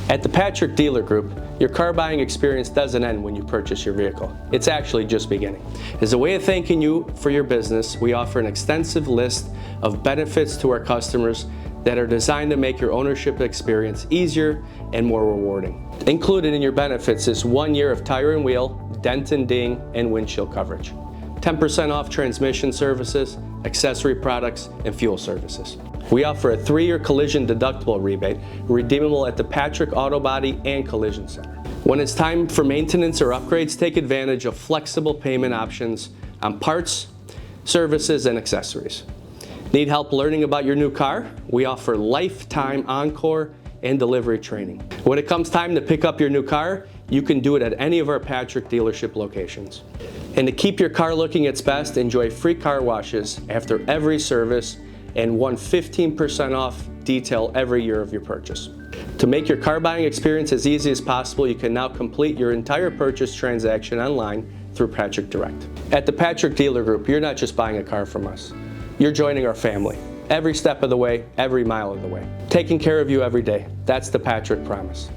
At the Patrick Dealer Group, your car buying experience doesn't end when you purchase your vehicle. It's actually just beginning. As a way of thanking you for your business, we offer an extensive list of benefits to our customers that are designed to make your ownership experience easier and more rewarding. Included in your benefits is 1 year of tire and wheel, dent and ding, and windshield coverage. 10% off transmission services, accessory products, and fuel services. We offer a 3-year collision deductible rebate, redeemable at the Patrick Auto Body and Collision Center. When it's time for maintenance or upgrades, take advantage of flexible payment options on parts, services, and accessories. Need help learning about your new car? We offer lifetime encore and delivery training. When it comes time to pick up your new car, you can do it at any of our Patrick dealership locations. And to keep your car looking its best, enjoy free car washes after every service and 15% off detail every year of your purchase. To make your car buying experience as easy as possible, you can now complete your entire purchase transaction online through Patrick Direct. At the Patrick Dealer Group, you're not just buying a car from us. You're joining our family. Every step of the way, every mile of the way. Taking care of you every day. That's the Patrick promise.